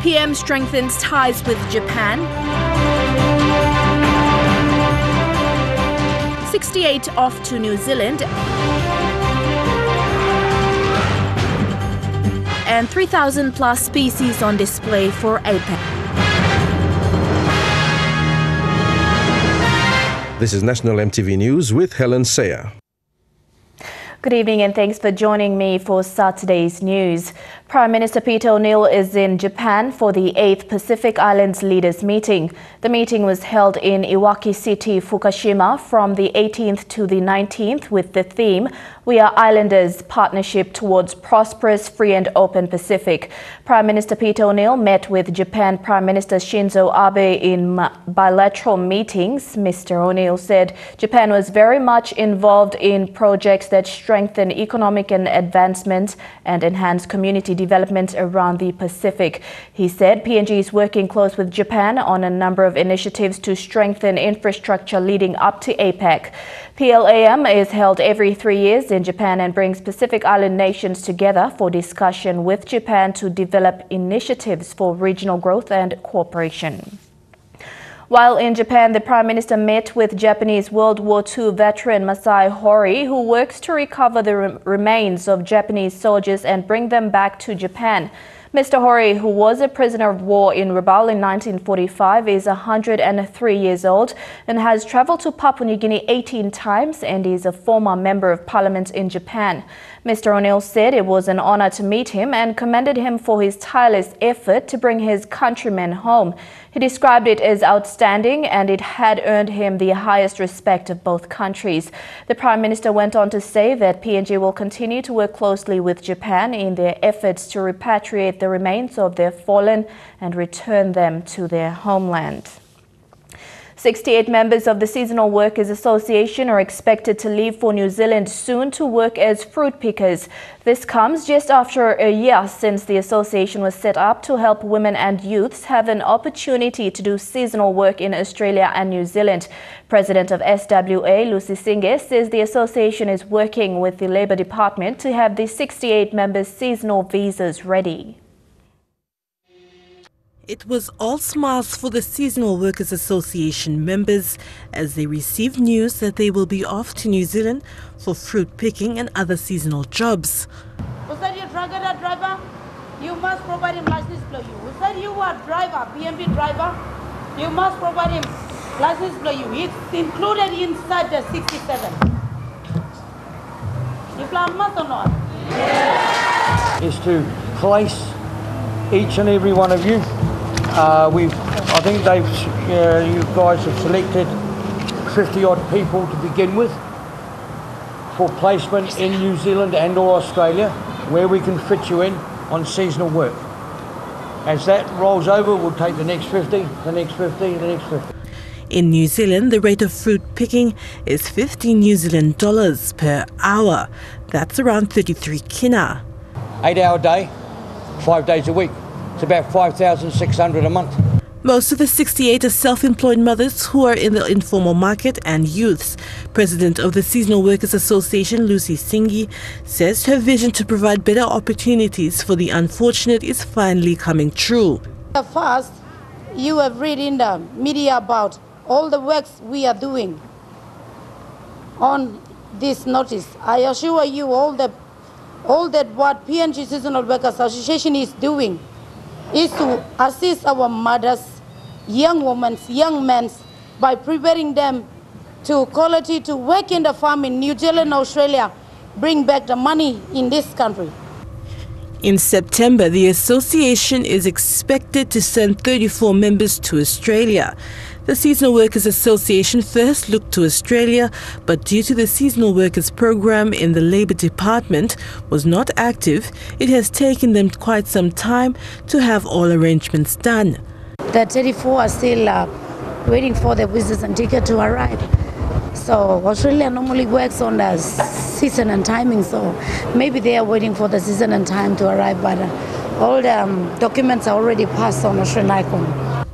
PM strengthens ties with Japan. 68 off to New Zealand. And 3,000 plus species on display for APEC. This is National EMTV News with Helen Sayer. Good evening and thanks for joining me for Saturday's news. Prime Minister Peter O'Neill is in Japan for the 8th Pacific Islands Leaders Meeting. The meeting was held in Iwaki City, Fukushima from the 18th to the 19th with the theme, "We are Islanders, Partnership Towards Prosperous, Free and Open Pacific." Prime Minister Peter O'Neill met with Japan Prime Minister Shinzo Abe in bilateral meetings. Mr. O'Neill said Japan was very much involved in projects that strengthen economic and advancement and enhance community development around the Pacific. He said PNG is working close with Japan on a number of initiatives to strengthen infrastructure leading up to APEC. PLAM is held every 3 years in Japan and brings Pacific Island nations together for discussion with Japan to develop initiatives for regional growth and cooperation. While in Japan, the Prime Minister met with Japanese World War II veteran Masai Hori, who works to recover the remains of Japanese soldiers and bring them back to Japan. Mr. Hori, who was a prisoner of war in Rabaul in 1945, is 103 years old and has travelled to Papua New Guinea 18 times and is a former Member of Parliament in Japan. Mr. O'Neill said it was an honour to meet him and commended him for his tireless effort to bring his countrymen home. He described it as outstanding and it had earned him the highest respect of both countries. The Prime Minister went on to say that PNG will continue to work closely with Japan in their efforts to repatriate the remains of their fallen and return them to their homeland. 68 members of the Seasonal Workers Association are expected to leave for New Zealand soon to work as fruit pickers. This comes just after a year since the association was set up to help women and youths have an opportunity to do seasonal work in Australia and New Zealand. President of SWA, Lucy Singe, says the association is working with the Labour Department to have the 68 members' seasonal visas ready. It was all smiles for the Seasonal Workers Association members as they received news that they will be off to New Zealand for fruit picking and other seasonal jobs. Was that your driver? You must provide him license plate. Was that you are driver, BMB driver? You must provide him license plate. It's included inside the 67. You plan must or not? Yes. Is to place each and every one of you. I think you guys have selected 50 odd people to begin with for placement in New Zealand and or Australia, where we can fit you in on seasonal work. As that rolls over, we'll take the next 50, the next 50, the next 50. In New Zealand, the rate of fruit picking is 15 New Zealand dollars per hour. That's around 33 kina. 8-hour day, 5 days a week. It's about 5,600 a month. Most of the 68 are self-employed mothers who are in the informal market and youths. President of the Seasonal Workers Association, Lucy Singe, says her vision to provide better opportunities for the unfortunate is finally coming true. First, you have read in the media about all the works we are doing on this notice. I assure you all that what PNG Seasonal Workers Association is doing is to assist our mothers, young women, young men by preparing them to quality to work in the farm in New Zealand, Australia, bring back the money in this country. In September, the association is expected to send 34 members to Australia. The Seasonal Workers Association first looked to Australia, but due to the Seasonal Workers program in the Labour Department was not active, it has taken them quite some time to have all arrangements done. The 34 are still waiting for the visas and ticket to arrive. So Australia normally works on the season and timing, so maybe they are waiting for the season and time to arrive, but all the documents are already passed on Australian ICON.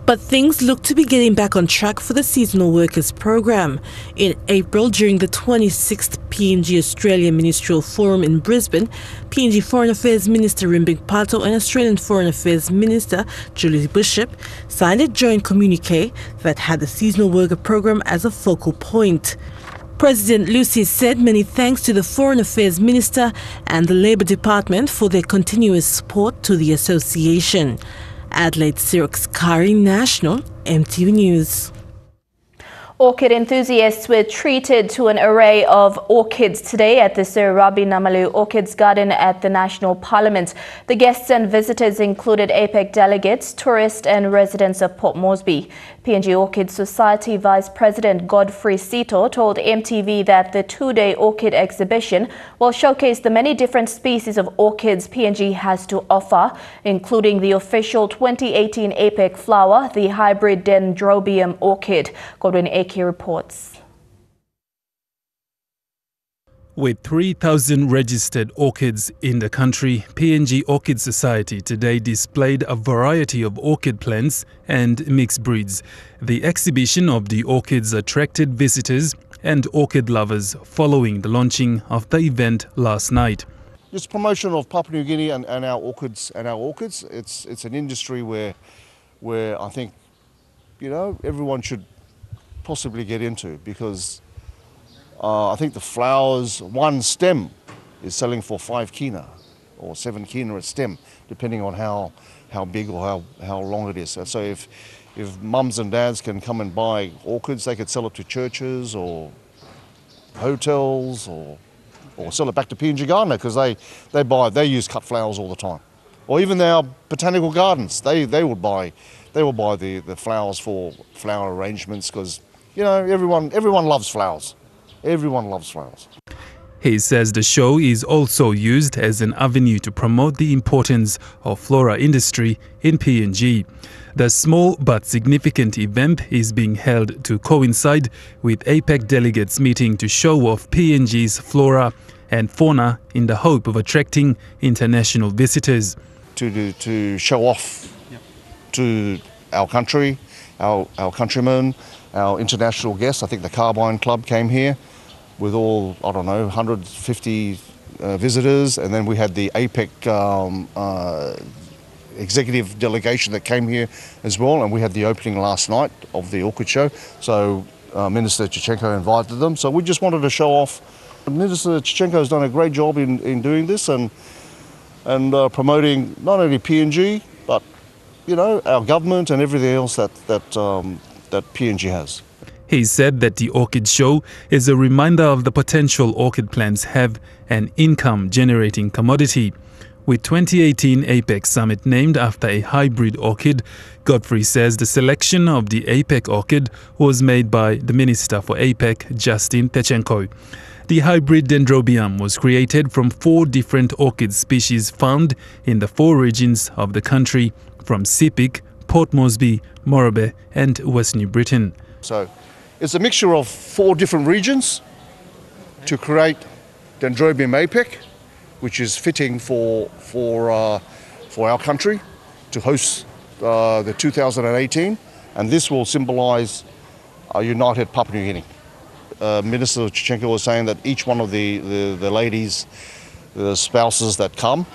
But things look to be getting back on track for the seasonal workers program. In April, during the 26th PNG Australia Ministerial Forum in Brisbane, PNG Foreign Affairs Minister Rimbing Pato and Australian Foreign Affairs Minister Julie Bishop signed a joint communique that had the seasonal worker program as a focal point. President Lucy said many thanks to the Foreign Affairs Minister and the Labour Department for their continuous support to the association. Adelaide Sirux Kari, National MTV News. Orchid enthusiasts were treated to an array of orchids today at the Sir Rabi Namalu Orchids Garden at the National Parliament. The guests and visitors included APEC delegates, tourists and residents of Port Moresby. PNG Orchid Society Vice President Godfrey Sito told MTV that the two-day orchid exhibition will showcase the many different species of orchids PNG has to offer, including the official 2018 APEC flower, the hybrid Dendrobium orchid. Godwin Eki reports. With 3,000 registered orchids in the country, PNG Orchid Society today displayed a variety of orchid plants and mixed breeds. The exhibition of the orchids attracted visitors and orchid lovers following the launching of the event last night. Just promotion of Papua New Guinea and our orchids It's an industry where I think, you know, everyone should possibly get into, because I think the flowers, one stem is selling for 5 kina or 7 kina a stem, depending on how big or how long it is. So if mums and dads can come and buy orchids, they could sell it to churches or hotels or sell it back to PNG Gardener, because they use cut flowers all the time. Or even our botanical gardens, they will buy the flowers for flower arrangements, because, you know, everyone loves flowers. Everyone loves flowers. He says the show is also used as an avenue to promote the importance of flora industry in PNG. The small but significant event is being held to coincide with APEC delegates meeting to show off PNG's flora and fauna in the hope of attracting international visitors. To show off to our country, our countrymen, our international guests. I think the Carbine Club came here with all, 150 visitors, and then we had the APEC executive delegation that came here as well, and we had the opening last night of the orchid show. So Minister Chichenko invited them. So we just wanted to show off. Minister Chichenko has done a great job in doing this and promoting not only PNG, but, you know, our government and everything else that PNG has. He said that the orchid show is a reminder of the potential orchid plants have an income-generating commodity. With 2018 APEC Summit named after a hybrid orchid, Godfrey says the selection of the APEC orchid was made by the Minister for APEC, Justin Techenko. The hybrid Dendrobium was created from 4 different orchid species found in the 4 regions of the country, from Sepik, Port Moresby, Morobe and West New Britain. So it's a mixture of 4 different regions to create Dendrobium APEC, which is fitting for our country to host the 2018, and this will symbolise a united Papua New Guinea. Minister Chichenko was saying that each one of the ladies, the spouses that come,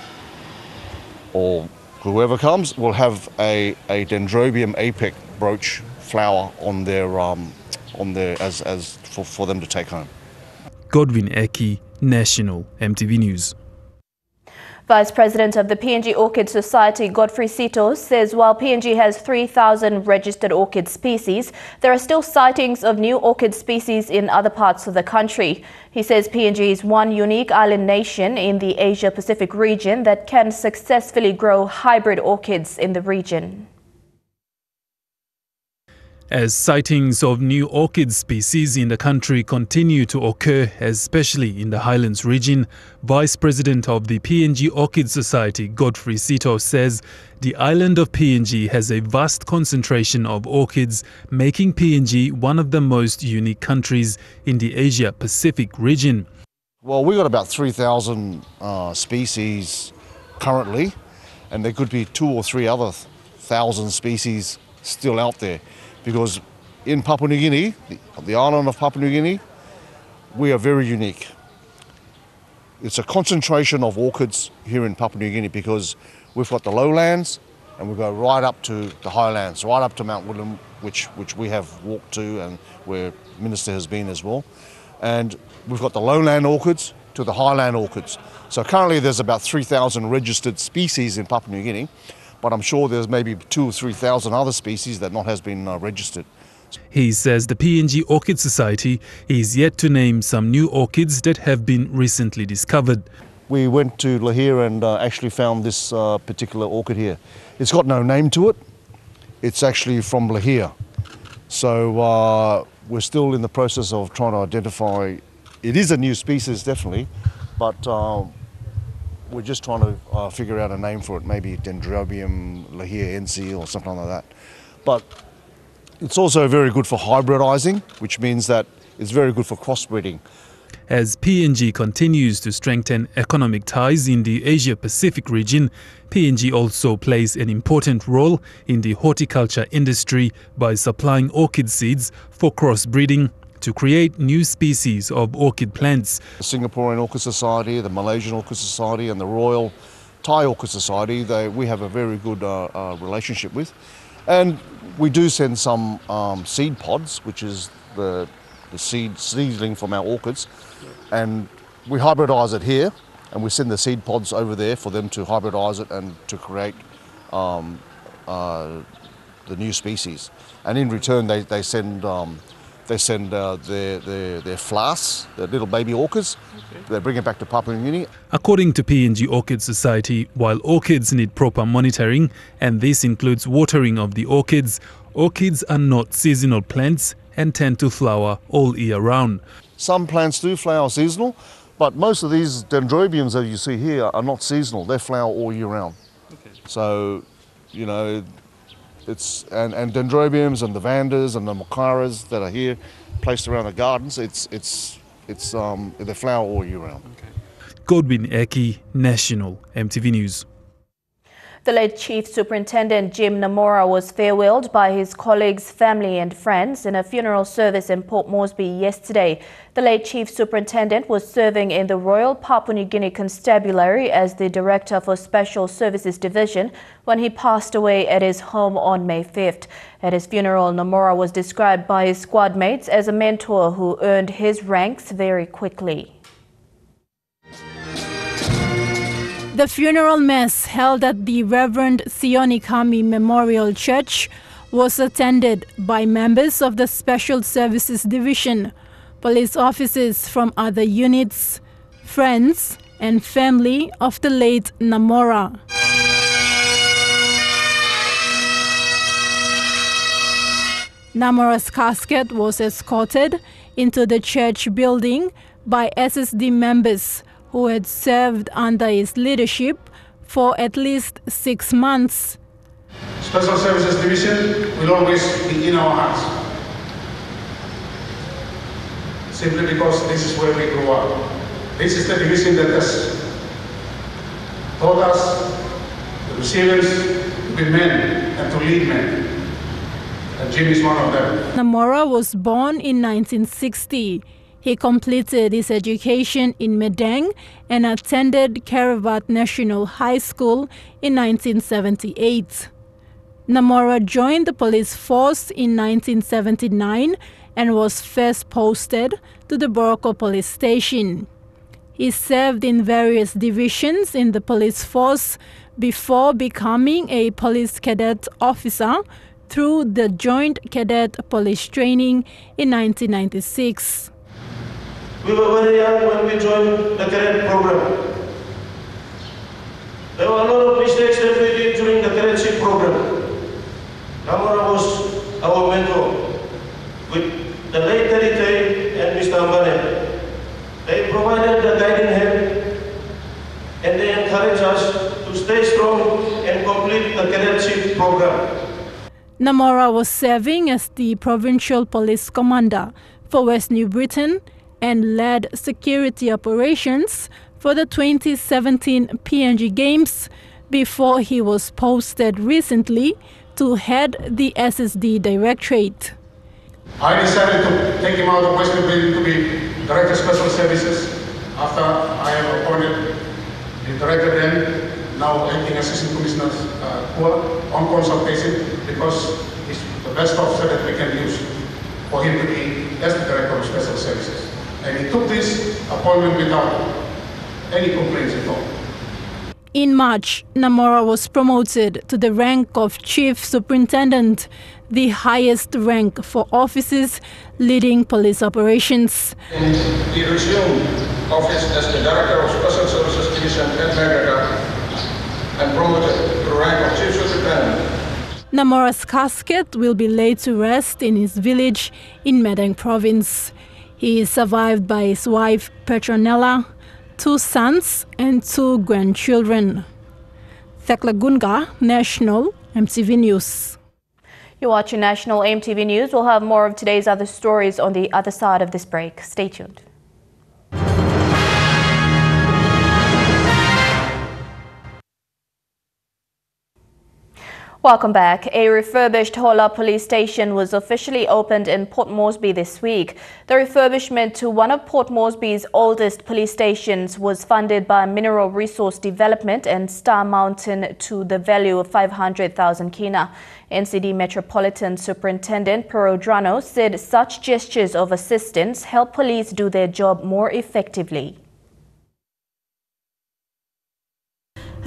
or whoever comes, will have a Dendrobium APEC brooch flower on their as for them to take home. Godwin Eki, National MTV News. Vice President of the PNG Orchid Society, Godfrey Sito, says while PNG has 3,000 registered orchid species, there are still sightings of new orchid species in other parts of the country. He says PNG is one unique island nation in the Asia-Pacific region that can successfully grow hybrid orchids in the region. As sightings of new orchid species in the country continue to occur, especially in the Highlands region, Vice President of the PNG Orchid Society, Godfrey Sito, says the island of PNG has a vast concentration of orchids, making PNG one of the most unique countries in the Asia-Pacific region. Well, we've got about 3,000 species currently, and there could be 2 or 3 other 1,000 species still out there, because in Papua New Guinea, the island of Papua New Guinea, we are very unique. It's a concentration of orchids here in Papua New Guinea because we've got the lowlands and we go right up to the highlands, right up to Mount William, which we have walked to and where Minister has been as well. And we've got the lowland orchids to the highland orchids. So currently there's about 3,000 registered species in Papua New Guinea, but I'm sure there's maybe 2,000 or 3,000 other species that has been registered. He says the PNG Orchid Society is yet to name some new orchids that have been recently discovered. We went to Lahire and actually found this particular orchid here. It's got no name to it. It's actually from Lahire. So we're still in the process of trying to identify. It is a new species, definitely, but we're just trying to figure out a name for it, maybe Dendrobium lahiriense or something like that. But it's also very good for hybridizing, which means that it's very good for crossbreeding. As PNG continues to strengthen economic ties in the Asia-Pacific region, PNG also plays an important role in the horticulture industry by supplying orchid seeds for crossbreeding to create new species of orchid plants. The Singaporean Orchid Society, the Malaysian Orchid Society and the Royal Thai Orchid Society, we have a very good relationship with. And we do send some seed pods, which is the seedling from our orchids, and we hybridize it here, and we send the seed pods over there for them to hybridize it and to create the new species. And in return, they send their flasks, the little baby orchids. They bring it back to Papua New Guinea. According to PNG Orchid Society, while orchids need proper monitoring, and this includes watering of the orchids, orchids are not seasonal plants and tend to flower all year round. Some plants do flower seasonal, but most of these dendrobiums that you see here are not seasonal. They flower all year round. Okay. So, you know, it's and dendrobiums and the vandas and the mocaras that are here placed around the gardens, they flower all year round. Okay. Godwin Eki, National MTV News. The late Chief Superintendent Jim Namora was farewelled by his colleagues, family and friends in a funeral service in Port Moresby yesterday. The late Chief Superintendent was serving in the Royal Papua New Guinea Constabulary as the Director for Special Services Division when he passed away at his home on May 5th. At his funeral, Namora was described by his squad mates as a mentor who earned his ranks very quickly. The funeral mass held at the Reverend Sioni Kami Memorial Church was attended by members of the Special Services Division, police officers from other units, friends and family of the late Namora. Namora's casket was escorted into the church building by SSD members who had served under his leadership for at least 6 months. Special Services Division will always be in our hearts, simply because this is where we grew up. This is the division that has taught us the resilience to be men and to lead men. And Jim is one of them. Namora was born in 1960. He completed his education in Medang and attended Karavat National High School in 1978. Namora joined the police force in 1979 and was first posted to the Boroko police station. He served in various divisions in the police force before becoming a police cadet officer through the Joint Cadet Police Training in 1996. We were very young when we joined the cadet program. There were a lot of mistakes that we did during the cadetship program. Namora was our mentor with the late Terite and Mr. Ambane. They provided the guiding hand and they encouraged us to stay strong and complete the cadetship program. Namora was serving as the Provincial Police Commander for West New Britain and led security operations for the 2017 PNG Games before he was posted recently to head the SSD Directorate. I decided to take him out of Western Building to be Director of Special Services after I have appointed the Director then, now acting Assistant Commissioner on consultation, because he's the best officer that we can use for him to be as the Director of Special Services. And he took this appointment without any complaints at all. In March, Namora was promoted to the rank of Chief Superintendent, the highest rank for officers leading police operations. And he resumed office as the Director of Special Services Division at America and promoted to the rank of Chief Superintendent. Namora's casket will be laid to rest in his village in Medang province. He is survived by his wife Petronella, 2 sons and 2 grandchildren. Thekla Gunga, National EMTV News. You're watching National EMTV News. We'll have more of today's other stories on the other side of this break. Stay tuned. Welcome back. A refurbished Hola police station was officially opened in Port Moresby this week. The refurbishment to one of Port Moresby's oldest police stations was funded by Mineral Resource Development and Star Mountain to the value of 500,000 kina. NCD Metropolitan Superintendent Perodrano said such gestures of assistance help police do their job more effectively.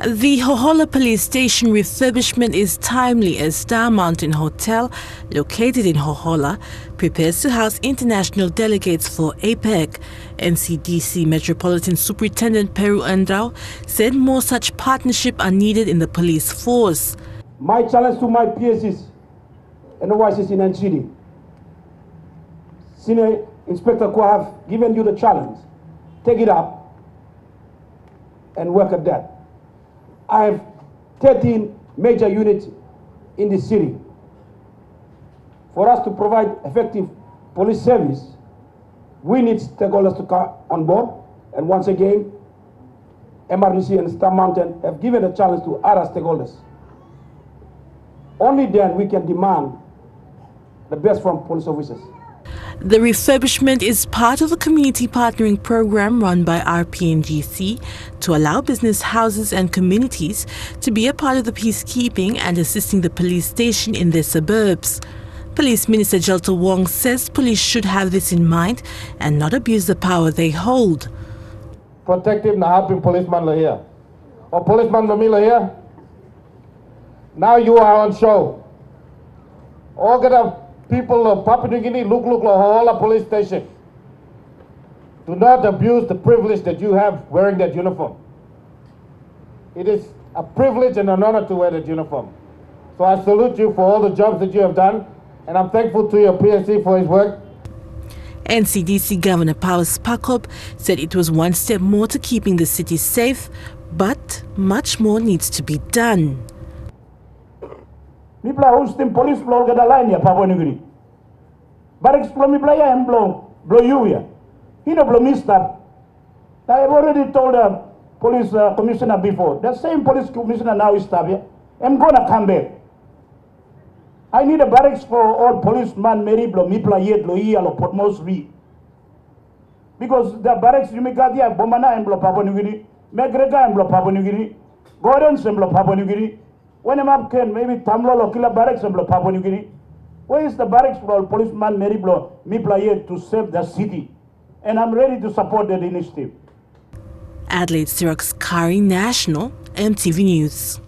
The Hohola Police Station refurbishment is timely as Star Mountain Hotel, located in Hohola, prepares to house international delegates for APEC. NCDC Metropolitan Superintendent Peru Andrao said more such partnership are needed in the police force. My challenge to my PSs and OICs in NCD, Senior Inspector who have given you the challenge, take it up and work at that. I have 13 major units in the city. For us to provide effective police service, we need stakeholders to come on board. And once again, MRDC and Star Mountain have given a challenge to other stakeholders. Only then we can demand the best from police officers. The refurbishment is part of a community partnering program run by RPNGC to allow business houses and communities to be a part of the peacekeeping and assisting the police station in their suburbs. Police Minister Jelta Wong says police should have this in mind and not abuse the power they hold. Protective na helping policeman here. Or policeman here. Now you are on show. All get up. People of Papua New Guinea, look, Hohola police station. Do not abuse the privilege that you have wearing that uniform. It is a privilege and an honor to wear that uniform. So I salute you for all the jobs that you have done, and I'm thankful to your PSC for his work. NCDC Governor Powers Pakop said it was one step more to keeping the city safe, but much more needs to be done. Mi pla hosting police blow get a line here, Papua New Guinea. But explore me play and blow you here. He no blow me stop. I have already told the police commissioner before. The same police commissioner now is stop here. I'm gonna come back. I need a barracks for all policemen. Mary blow me play yet blow here or Port Moresby. Because the barracks you make out here, Bomana and blow Papua New Guinea, McGregor and blow Papua New Guinea, Gordon's and blow Papua New Guinea. When a map can, maybe Tamlo or Killa barracks and blow Papua New Guinea. Where is the barracks for policeman Mary Blow, me play to save the city? And I'm ready to support that initiative. Adelaide Siraks Kari, National EMTV News.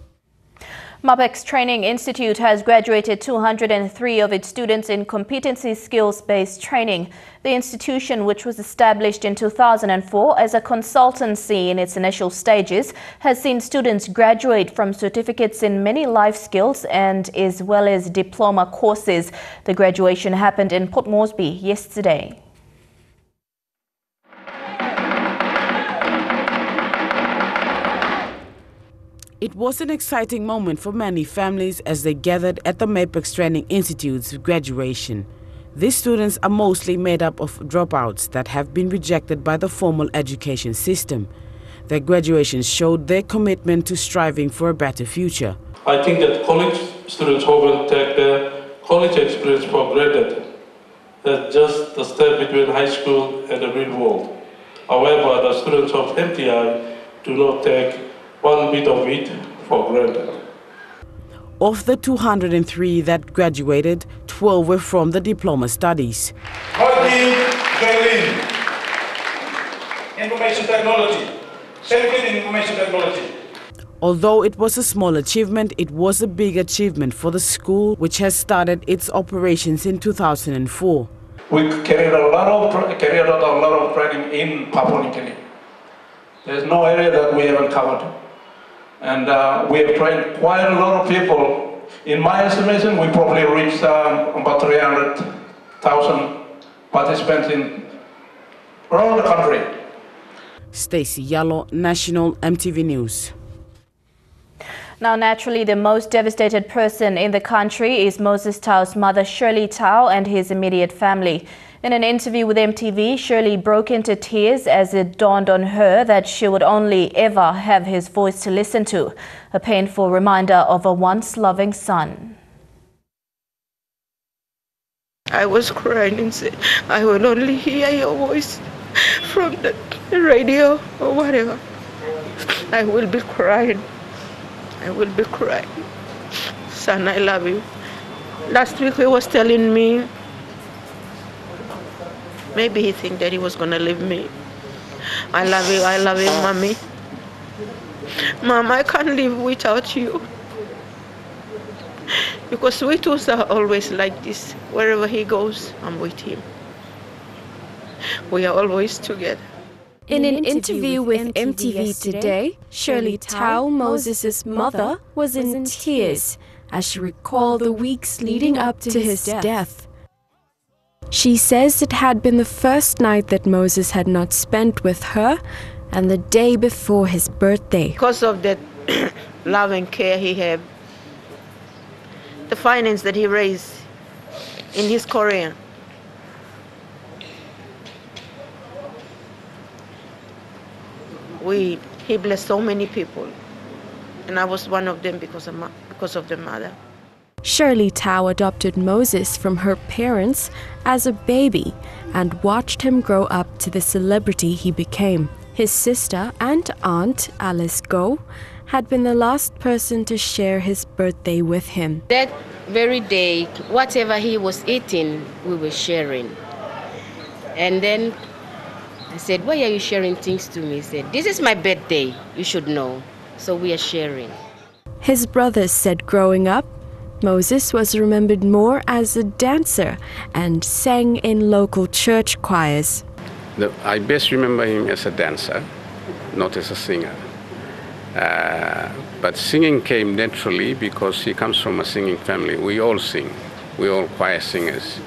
APEC's Training Institute has graduated 203 of its students in competency skills-based training. The institution, which was established in 2004 as a consultancy in its initial stages, has seen students graduate from certificates in many life skills and as well as diploma courses. The graduation happened in Port Moresby yesterday. It was an exciting moment for many families as they gathered at the APEC Training Institute's graduation. These students are mostly made up of dropouts that have been rejected by the formal education system. Their graduation showed their commitment to striving for a better future. I think that college students often take their college experience for granted. That's just the step between high school and the real world. However, the students of MTI do not take one bit of it for granted. Of the 203 that graduated, 12 were from the diploma studies. Information technology, safety in information technology. Although it was a small achievement, it was a big achievement for the school, which has started its operations in 2004. We carried out a lot of training in Papua New Guinea. There's no area that we haven't covered. And we have trained quite a lot of people. In my estimation, we probably reached about 300,000 participants around the country. Stacey Yallo, National MTV News. Now, naturally, the most devastated person in the country is Moses Tao's mother, Shirley Tao, and his immediate family. In an interview with MTV, Shirley broke into tears as it dawned on her that she would only ever have his voice to listen to, a painful reminder of a once loving son. I was crying and said, I will only hear your voice from the radio or whatever. I will be crying. I will be crying. Son, I love you. Last week he was telling me, maybe he think that he was gonna leave me. I love you, mommy. Mom, I can't live without you. Because we two are always like this. Wherever he goes, I'm with him. We are always together. In an interview with MTV Today, Shirley Tao, Moses' mother, was in tears as she recalled the weeks leading up to his death. She says it had been the first night that Moses had not spent with her and the day before his birthday. Because of that love and care he had, the finance that he raised in his career, he blessed so many people, and I was one of them because of the mother. Shirley Tao adopted Moses from her parents as a baby and watched him grow up to the celebrity he became. His sister and aunt, Alice Go, had been the last person to share his birthday with him. That very day, whatever he was eating, we were sharing. And then I said, why are you sharing things to me? He said, this is my birthday, you should know. So we are sharing. His brothers said growing up, Moses was remembered more as a dancer and sang in local church choirs. I best remember him as a dancer, not as a singer. But singing came naturally because he comes from a singing family. We all sing. We all choir singers.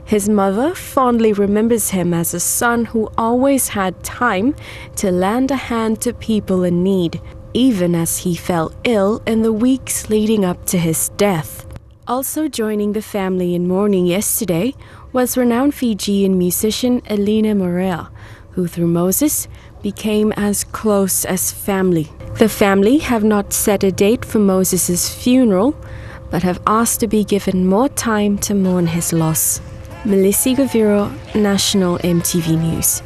His mother fondly remembers him as a son who always had time to lend a hand to people in need, even as he fell ill in the weeks leading up to his death. Also joining the family in mourning yesterday was renowned Fijian musician Elena Morel, who through Moses became as close as family. The family have not set a date for Moses' funeral, but have asked to be given more time to mourn his loss. Melissa Gaviro, National MTV News.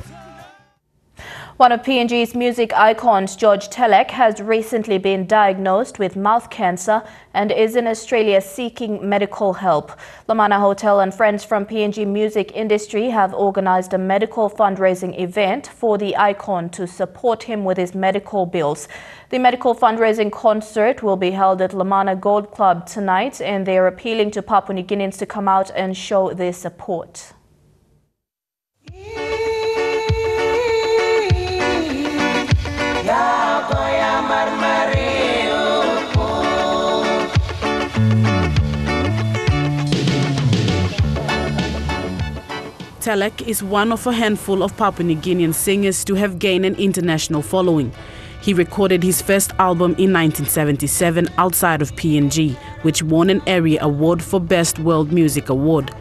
One of PNG's music icons, George Telek, has recently been diagnosed with mouth cancer and is in Australia seeking medical help. Lamana Hotel and friends from PNG music industry have organised a medical fundraising event for the icon to support him with his medical bills. The medical fundraising concert will be held at Lamana Gold Club tonight, and they are appealing to Papua New Guineans to come out and show their support. Telek is one of a handful of Papua New Guinean singers to have gained an international following. He recorded his first album in 1977 outside of PNG, which won an Area Award for Best World Music Award.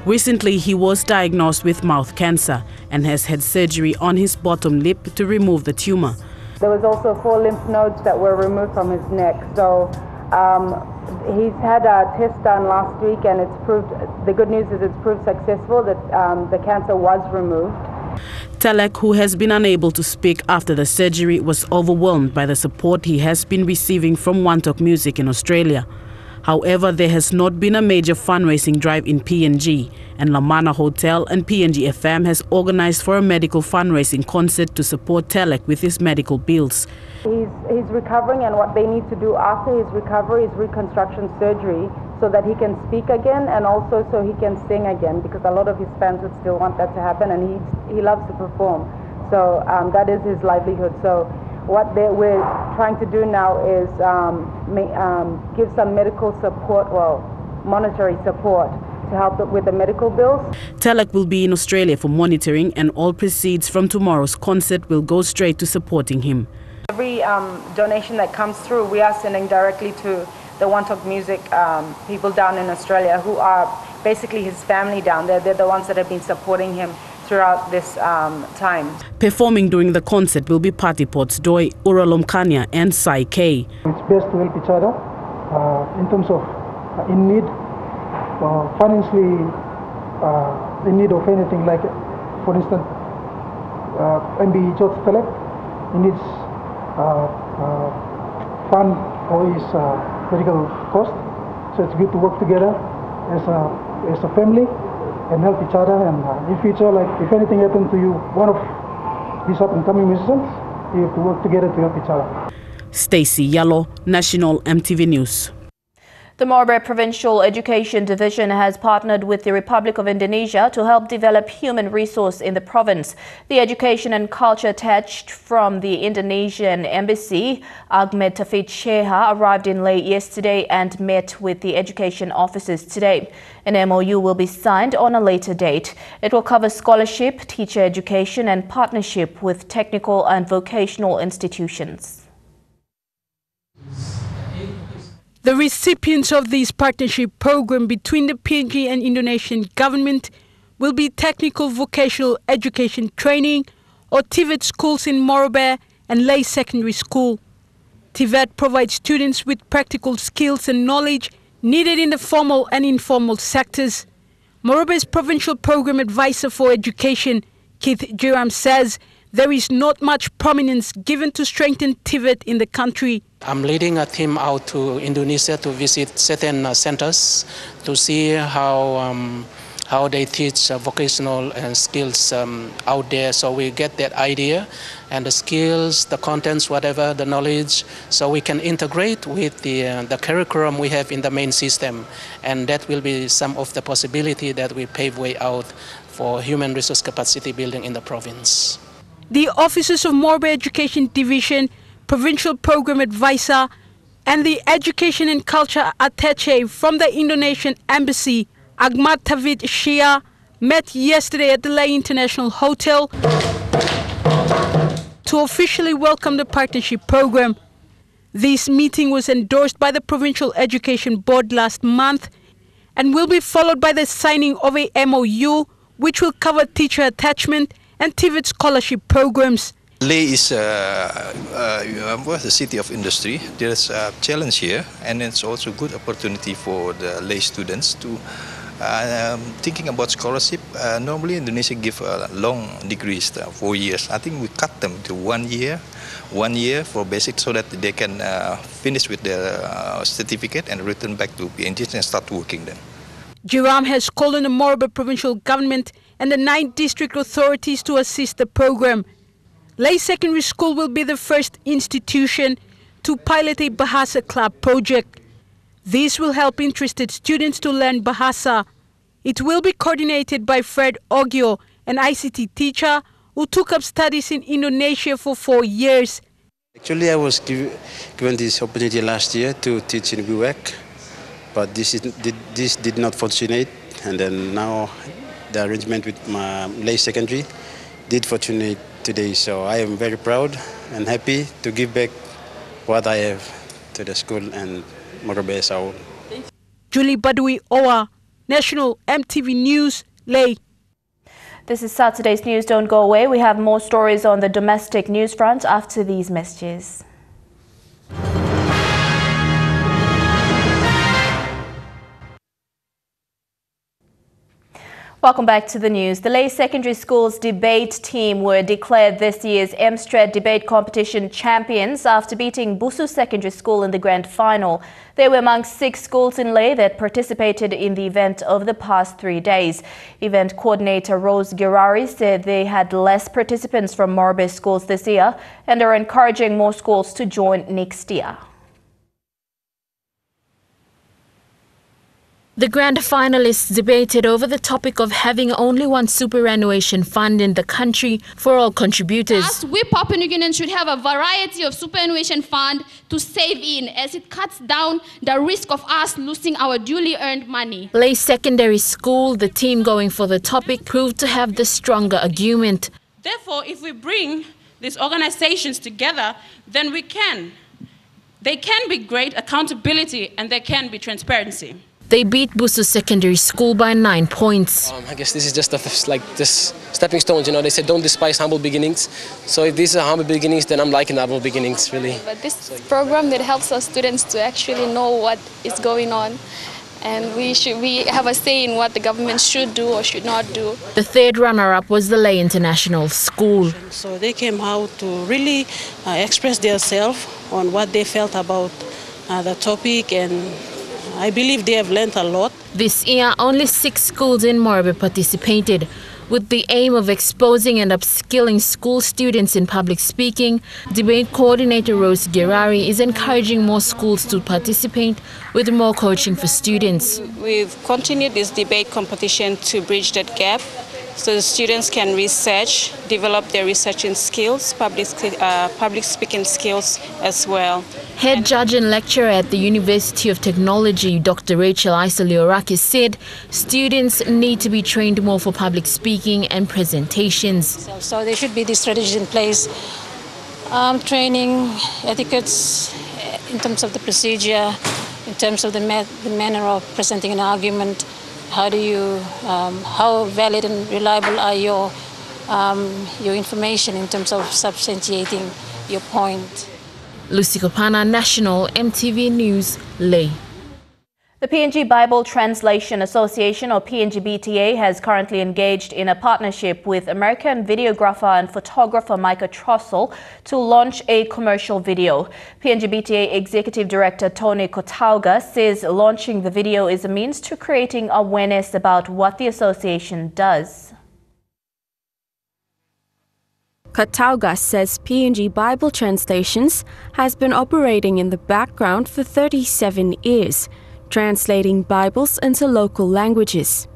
Recently, he was diagnosed with mouth cancer and has had surgery on his bottom lip to remove the tumor. There was also 4 lymph nodes that were removed from his neck. So He's had a test done last week, and the good news is it's proved successful, that the cancer was removed. Telek, who has been unable to speak after the surgery, was overwhelmed by the support he has been receiving from One Talk Music in Australia. However, there has not been a major fundraising drive in PNG, and Lamana Hotel and PNG FM has organized for a medical fundraising concert to support Telek with his medical bills. He's recovering, and what they need to do after his recovery is reconstruction surgery so that he can speak again, and also so he can sing again, because a lot of his fans would still want that to happen, and he loves to perform. So that is his livelihood. So what we're trying to do now is give some medical support, monetary support, to help with the medical bills. Telek will be in Australia for monitoring, and all proceeds from tomorrow's concert will go straight to supporting him. Every donation that comes through, we are sending directly to the One Talk Music people down in Australia, who are basically his family down there. They're the ones that have been supporting him throughout this time. Performing during the concert will be Party Pots Doi, Uralom Kanya and Sai K. It's best to help each other in terms of in need, financially in need of anything, like for instance MB George Telek, he needs fund for his medical cost. So it's good to work together as a family and help each other, and in future, like if anything happens to you, one of these up and coming musicians, you have to work together to help each other. Stacey Yallo, National EMTV News. The Morobe Provincial Education Division has partnered with the Republic of Indonesia to help develop human resource in the province. The education and culture attached from the Indonesian Embassy, Ahmed Tafid Sheha, arrived in late yesterday and met with the education officers today. An MOU will be signed on a later date. It will cover scholarship, teacher education and partnership with technical and vocational institutions. The recipients of this partnership program between the PNG and Indonesian government will be technical vocational education training or TVET schools in Morobe and Lay Secondary School. TVET provides students with practical skills and knowledge needed in the formal and informal sectors. Morobe's Provincial Program Advisor for Education, Keith Jiram, says there is not much prominence given to strengthen TVET in the country. I'm leading a team out to Indonesia to visit certain centers to see how they teach vocational and skills out there. So we get that idea and the skills, the contents, whatever, the knowledge, so we can integrate with the curriculum we have in the main system. And that will be some of the possibility that we pave way out for human resource capacity building in the province. The officers of Morobe Education Division, Provincial Program Advisor, and the Education and Culture Attaché from the Indonesian Embassy, Ahmad Tafid Shia, met yesterday at the Lay International Hotel to officially welcome the partnership program. This meeting was endorsed by the Provincial Education Board last month and will be followed by the signing of a MOU which will cover teacher attachment and TVET scholarship programs. Lay is the city of industry. There's a challenge here, and it's also a good opportunity for the Lay students to thinking about scholarship. Normally Indonesia give long degrees, 4 years. I think we cut them to 1 year for basic, so that they can finish with their certificate and return back to PNG and start working then. Jiram has called on the Morobe provincial government and the 9 district authorities to assist the program. Lay Secondary School will be the first institution to pilot a Bahasa Club project. This will help interested students to learn Bahasa. It will be coordinated by Fred Ogio, an ICT teacher who took up studies in Indonesia for 4 years. Actually, I was given this opportunity last year to teach in BUEC, but this did not fortunate, and then now the arrangement with my Lay Secondary did fortunate today. So I am very proud and happy to give back what I have to the school and Morobe as a whole. Julie Badui Owa, National EMTV News, Lay. This is Saturday's News. Don't go away. We have more stories on the domestic news front after these messages. Welcome back to the news. The Lae Secondary School's debate team were declared this year's MSTRED debate competition champions after beating Busu Secondary School in the grand final. They were among 6 schools in Lae that participated in the event over the past 3 days. Event coordinator Rose Girari said they had less participants from Morobe schools this year and are encouraging more schools to join next year. The grand finalists debated over the topic of having only one superannuation fund in the country for all contributors. We Papua New Guineans should have a variety of superannuation fund to save in, as it cuts down the risk of us losing our duly earned money. Lae Secondary School, the team going for the topic, proved to have the stronger argument. Therefore, if we bring these organizations together, then they can be great accountability and there can be transparency. They beat Busu Secondary School by 9 points. I guess this is just just stepping stones, you know. They said don't despise humble beginnings. So if these are humble beginnings, then I'm liking humble beginnings, really. But this program that helps our students to actually know what is going on, and we have a say in what the government should do or should not do. The third runner-up was the Lae International School. So they came out to really express themselves on what they felt about the topic, and I believe they have learned a lot. This year, only 6 schools in Morobe participated, with the aim of exposing and upskilling school students in public speaking. Debate coordinator Rose Girari is encouraging more schools to participate with more coaching for students. We've continued this debate competition to bridge that gap, so the students can research, develop their researching skills, public speaking skills as well. Head judge and lecturer at the University of Technology, Dr. Rachel Isalioraki, said students need to be trained more for public speaking and presentations. So there should be these strategies in place, training, etiquettes in terms of the procedure, in terms of the manner of presenting an argument. How valid and reliable are your information in terms of substantiating your point? Lucy Kopana, National EMTV News, Lae. The PNG Bible Translation Association, or PNG-BTA, has currently engaged in a partnership with American videographer and photographer Micah Trussell to launch a commercial video. PNG-BTA Executive Director Tony Kotauga says launching the video is a means to creating awareness about what the association does. Kotauga says PNG Bible Translations has been operating in the background for 37 years, translating Bibles into local languages.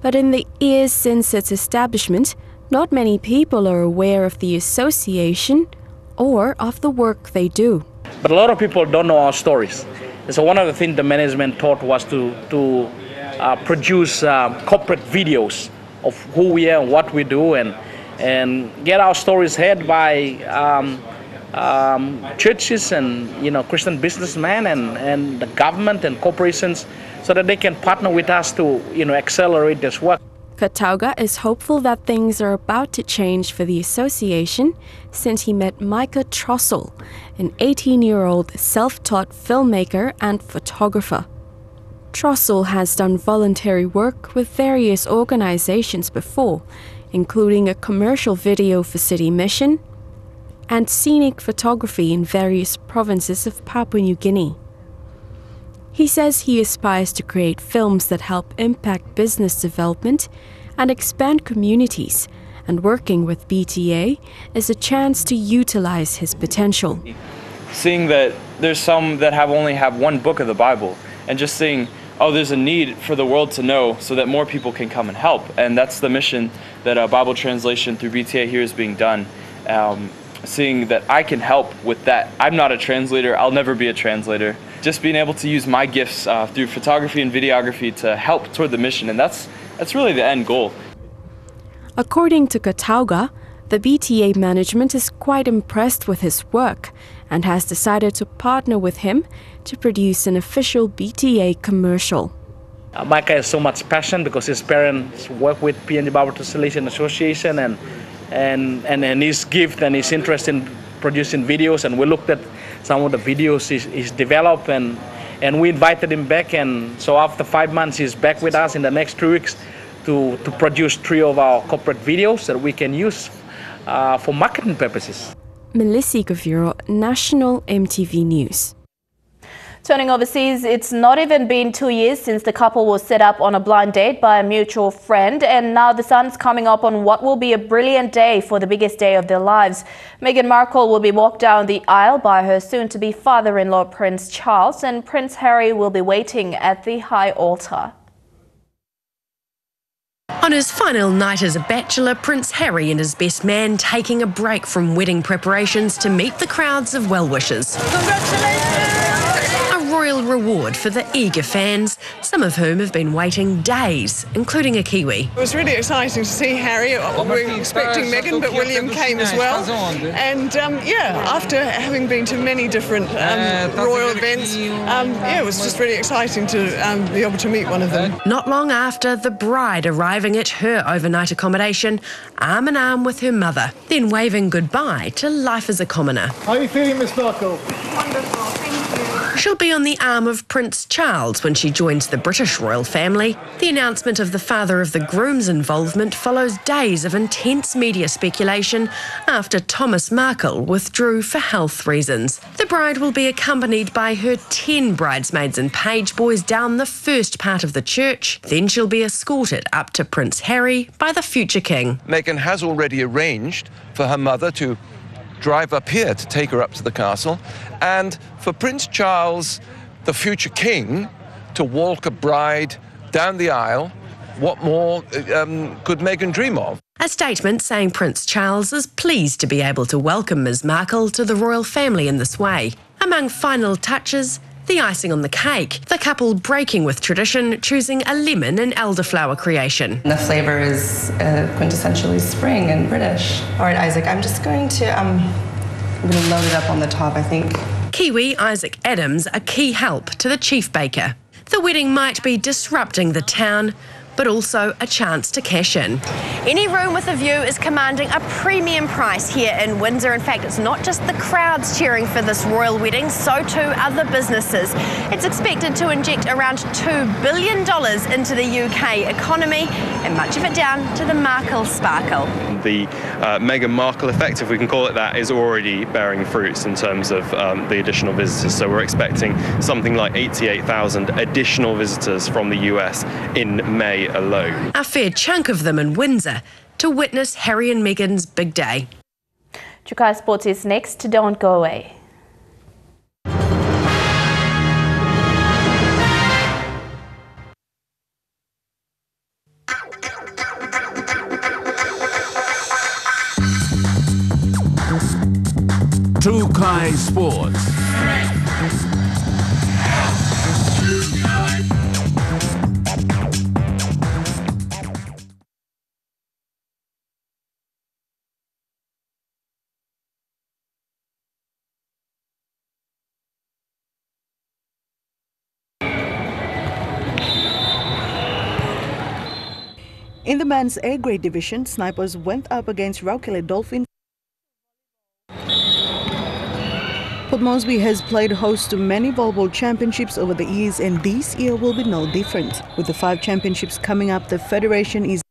But in the years since its establishment, not many people are aware of the association or of the work they do. But a lot of people don't know our stories. And so one of the things the management thought was to produce corporate videos of who we are and what we do, and get our stories heard by churches and Christian businessmen and the government and corporations, so that they can partner with us to accelerate this work. Kotauga is hopeful that things are about to change for the association since he met Micah Trussell, an 18-year-old self-taught filmmaker and photographer. Trussell has done voluntary work with various organizations before, including a commercial video for City Mission and scenic photography in various provinces of Papua New Guinea. He says he aspires to create films that help impact business development and expand communities, and working with BTA is a chance to utilize his potential. Seeing that there's some that only have one book of the Bible, and just seeing, oh, there's a need for the world to know so that more people can come and help. And that's the mission that Bible translation through BTA here is being done. Seeing that I can help with that. I'm not a translator, I'll never be a translator. Just being able to use my gifts through photography and videography to help toward the mission, and that's really the end goal. According to Kotauga, the BTA management is quite impressed with his work and has decided to partner with him to produce an official BTA commercial. Micah has so much passion because his parents work with PNG Bible Translation Association, and his gift and his interest in producing videos, and we looked at some of the videos he's developed, and we invited him back, and so after 5 months he's back with us in the next 3 weeks to produce 3 of our corporate videos that we can use for marketing purposes. Melissa Kofiro, National EMTV News. Turning overseas, it's not even been 2 years since the couple was set up on a blind date by a mutual friend, and now the sun's coming up on what will be a brilliant day for the biggest day of their lives. Meghan Markle will be walked down the aisle by her soon-to-be father-in-law Prince Charles, and Prince Harry will be waiting at the high altar. On his final night as a bachelor, Prince Harry and his best man taking a break from wedding preparations to meet the crowds of well-wishers. Congratulations! A royal reward for the eager fans, some of whom have been waiting days, including a Kiwi. It was really exciting to see Harry. We were expecting Meghan, but William came as well. And after having been to many different royal events, it was just really exciting to be able to meet one of them. Not long after, the bride arriving at her overnight accommodation, arm in arm with her mother, then waving goodbye to life as a commoner. How are you feeling, Miss Markle? Wonderful, thank you. She'll be on the arm of Prince Charles when she joins the British royal family. The announcement of the father of the groom's involvement follows days of intense media speculation after Thomas Markle withdrew for health reasons. The bride will be accompanied by her 10 bridesmaids and page boys down the first part of the church. Then she'll be escorted up to Prince Harry by the future king. Meghan has already arranged for her mother to drive up here to take her up to the castle, and for Prince Charles, the future king, to walk a bride down the aisle. What more could Meghan dream of? A statement saying Prince Charles is pleased to be able to welcome Ms Markle to the royal family in this way. Among final touches, the icing on the cake, the couple breaking with tradition, choosing a lemon and elderflower creation. The flavour is quintessentially spring and British. All right, Isaac, I'm just going to load it up on the top, I think. Kiwi Isaac Adams, a key help to the chief baker. The wedding might be disrupting the town, but also a chance to cash in. Any room with a view is commanding a premium price here in Windsor. In fact, it's not just the crowds cheering for this royal wedding, so too other businesses. It's expected to inject around $2 billion into the UK economy, and much of it down to the Markle sparkle. The Meghan Markle effect, if we can call it that, is already bearing fruits in terms of the additional visitors. So we're expecting something like 88,000 additional visitors from the US in May alone. A fair chunk of them in Windsor to witness Harry and Meghan's big day. Chukai Sports is next. Don't go away. Chukai Sports. In the men's A-grade division, Snipers went up against Raukele Dolphins. Port Moresby has played host to many volleyball championships over the years, and this year will be no different. With the 5 championships coming up, the federation is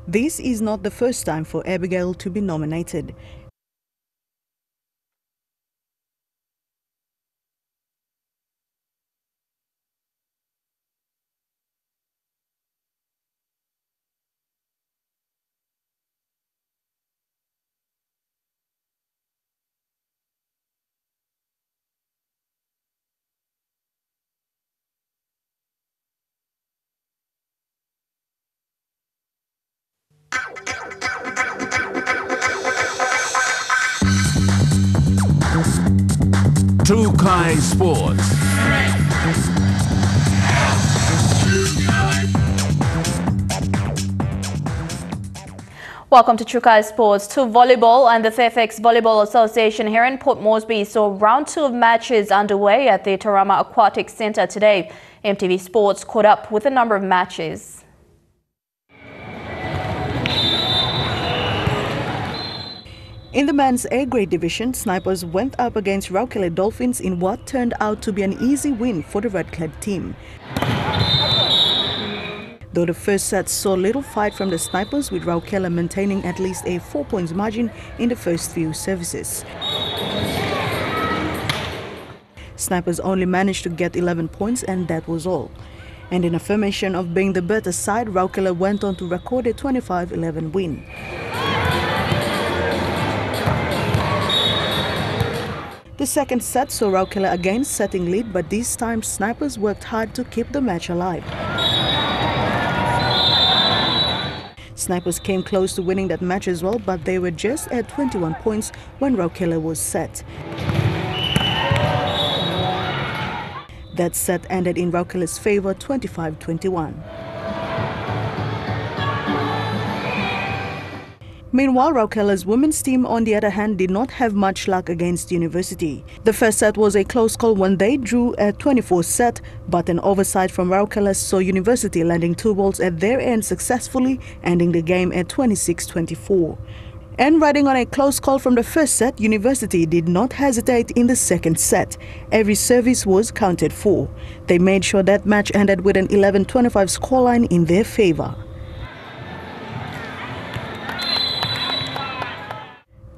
This is not the first time for Abigail to be nominated. Chukai Sports. Welcome to Chukai Sports. To volleyball, and the Fairfax Volleyball Association here in Port Moresby saw round 2 of matches underway at the Tarama Aquatic Centre today. EMTV Sports caught up with a number of matches. In the men's A-grade division, Snipers went up against Raukele Dolphins in what turned out to be an easy win for the red-clad team. Though the first set saw little fight from the Snipers, with Raukele maintaining at least a 4-point margin in the first few services. Snipers only managed to get 11 points, and that was all. And in affirmation of being the better side, Raukele went on to record a 25-11 win. The second set saw Raukele again setting lead, but this time Snipers worked hard to keep the match alive. Snipers came close to winning that match as well, but they were just at 21 points when Raukele was set. That set ended in Raukele's favor, 25-21. Meanwhile, Raukele's women's team, on the other hand, did not have much luck against University. The first set was a close call when they drew a 24 set, but an oversight from Raukele saw University landing 2 balls at their end successfully, ending the game at 26-24. And riding on a close call from the first set, University did not hesitate in the second set. Every service was counted for. They made sure that match ended with an 11-25 scoreline in their favor.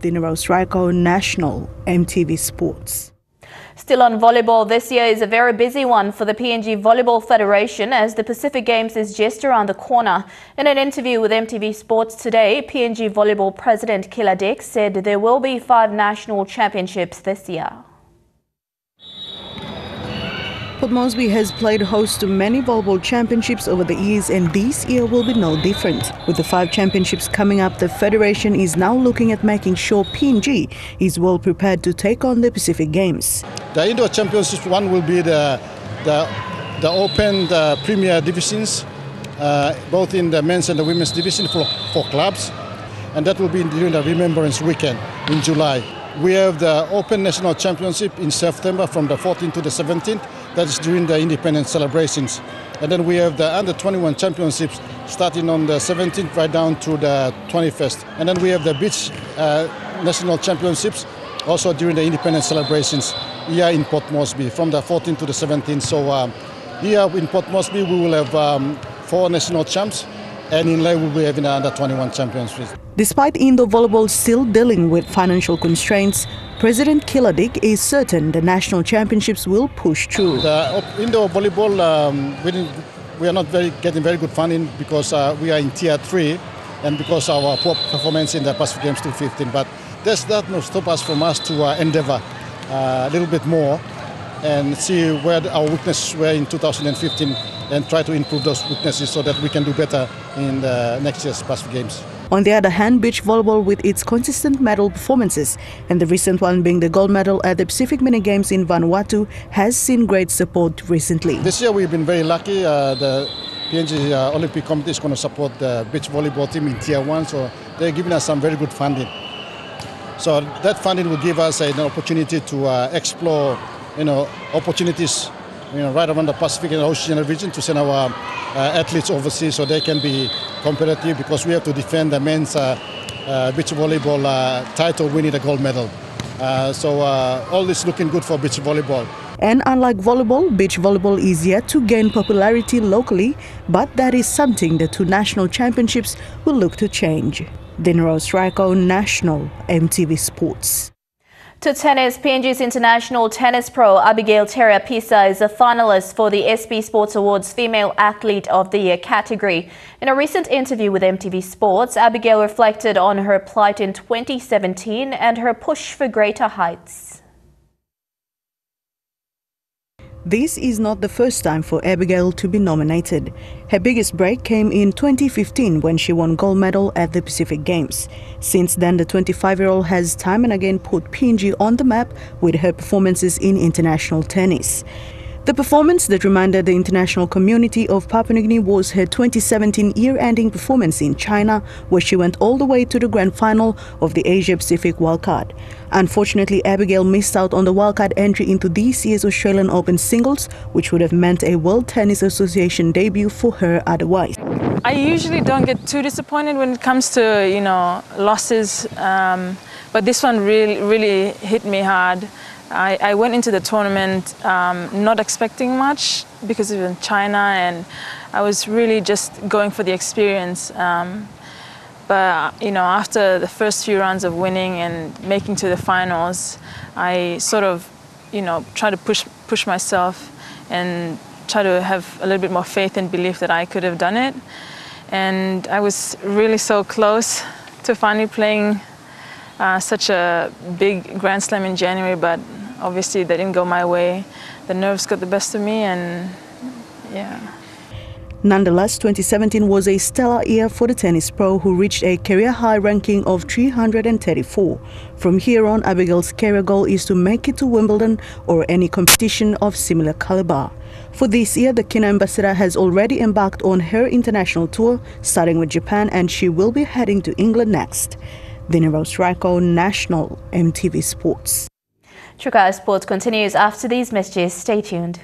Dinero Striker, National, EMTV Sports. Still on volleyball, this year is a very busy one for the PNG Volleyball Federation as the Pacific Games is just around the corner. In an interview with EMTV Sports today, PNG Volleyball President Kila Dix said there will be 5 national championships this year. Port Moresby has played host to many volleyball championships over the years, and this year will be no different. With the 5 championships coming up, the Federation is now looking at making sure PNG is well prepared to take on the Pacific Games. The Indoor Championships one will be the Open, the Premier Divisions, both in the men's and the women's division for clubs, and that will be during the Remembrance Weekend in July. We have the Open National Championship in September from the 14th to the 17th. That is during the independence celebrations. And then we have the Under-21 Championships starting on the 17th right down to the 21st. And then we have the Beach National Championships also during the independence celebrations here in Port Moresby from the 14th to the 17th. So here in Port Moresby we will have 4 national champs, and in Lae we will be having the Under-21 Championships. Despite indoor volleyball still dealing with financial constraints, President Kila Dix is certain the national championships will push through. The indoor volleyball, we are not getting very good funding because we are in Tier 3 and because of our poor performance in the Pacific Games 2015. But that does stop us from to endeavour a little bit more and see where our weaknesses were in 2015 and try to improve those weaknesses so that we can do better in the next year's Pacific Games. On the other hand, beach volleyball, with its consistent medal performances, and the recent one being the gold medal at the Pacific Mini Games in Vanuatu, has seen great support recently. This year we've been very lucky. The PNG Olympic Committee is going to support the beach volleyball team in Tier 1, so they're giving us some very good funding. So that funding will give us an opportunity to explore, opportunities, right around the Pacific and Oceania region to send our athletes overseas so they can be competitive, because we have to defend the men's beach volleyball title. We need a gold medal. So all this looking good for beach volleyball. And unlike volleyball, beach volleyball is yet to gain popularity locally, but that is something the 2 national championships will look to change. Dinero Striker, National, EMTV Sports. To tennis, PNG's international tennis pro Abigail Terra-Pisa is a finalist for the SB Sports Awards Female Athlete of the Year category. In a recent interview with EMTV Sports, Abigail reflected on her plight in 2017 and her push for greater heights. This is not the first time for Abigail to be nominated. Her biggest break came in 2015 when she won gold medal at the Pacific Games. Since then, the 25-year-old has time and again put PNG on the map with her performances in international tennis. The performance that reminded the international community of Papua New Guinea was her 2017 year-ending performance in China, where she went all the way to the grand final of the Asia-Pacific wildcard. Unfortunately, Abigail missed out on the wildcard entry into this year's Australian Open singles, which would have meant a World Tennis Association debut for her otherwise. I usually don't get too disappointed when it comes to, losses, but this one really hit me hard. I went into the tournament not expecting much because it was in China, and I was really just going for the experience. But after the first few rounds of winning and making to the finals, I sort of, try to push myself and try to have a little bit more faith and belief that I could have done it. And I was really so close to finally playing such a big Grand Slam in January, but obviously that didn't go my way. The nerves got the best of me, and yeah. Nonetheless, 2017 was a stellar year for the tennis pro, who reached a career-high ranking of 334. From here on, Abigail's career goal is to make it to Wimbledon or any competition of similar caliber. For this year, the Kina ambassador has already embarked on her international tour, starting with Japan, and she will be heading to England next. Dina Rose Raiko, National EMTV Sports. Trukai Sports continues after these messages. Stay tuned.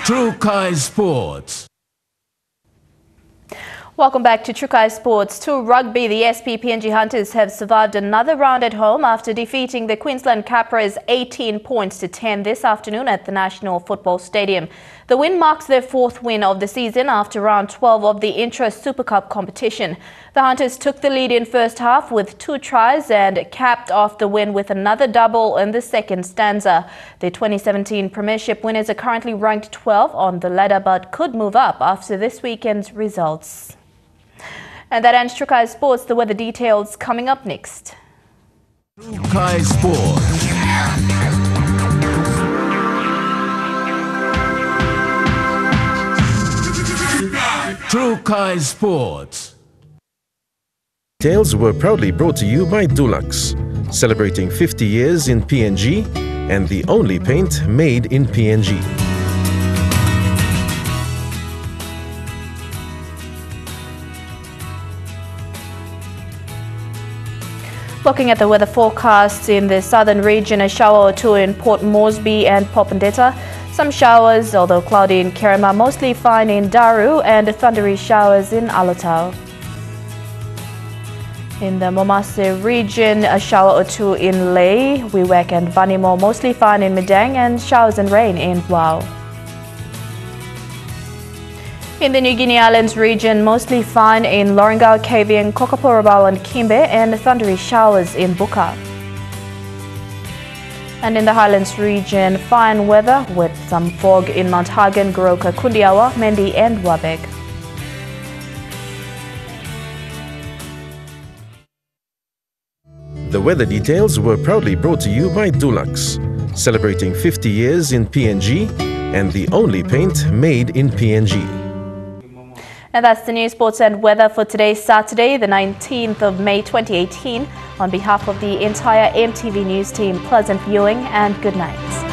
Trukai Sports. Welcome back to Trukai Sports. To rugby, the SP PNG Hunters have survived another round at home after defeating the Queensland Capras 18 points to 10 this afternoon at the National Football Stadium. The win marks their fourth win of the season after round 12 of the Intra Super Cup competition. The Hunters took the lead in first half with 2 tries and capped off the win with another double in the second stanza. The 2017 Premiership winners are currently ranked 12 on the ladder, but could move up after this weekend's results. And that ends Trukai Sports. The weather details coming up next. Trukai Sports. Trukai Sports. Details were proudly brought to you by Dulux, celebrating 50 years in PNG and the only paint made in PNG. Looking at the weather forecasts in the southern region, a shower or two in Port Moresby and Popondetta. Some showers, although cloudy in Kerema, mostly fine in Daru, and thundery showers in Alotau. In the Momase region, a shower or two in Lae, Wewak and Vanimo, mostly fine in Medang, and showers and rain in Wau. In the New Guinea Islands region, mostly fine in Lorengau, Kavieng, Kokoporabal and Kimbe, and thundery showers in Buka. And in the Highlands region, fine weather with some fog in Mount Hagen, Goroka, Kundiawa, Mendi and Wabeg. The weather details were proudly brought to you by Dulux, celebrating 50 years in PNG and the only paint made in PNG. And that's the news, sports and weather for today, Saturday, the 19th of May 2018. On behalf of the entire EMTV News team, pleasant viewing and good night.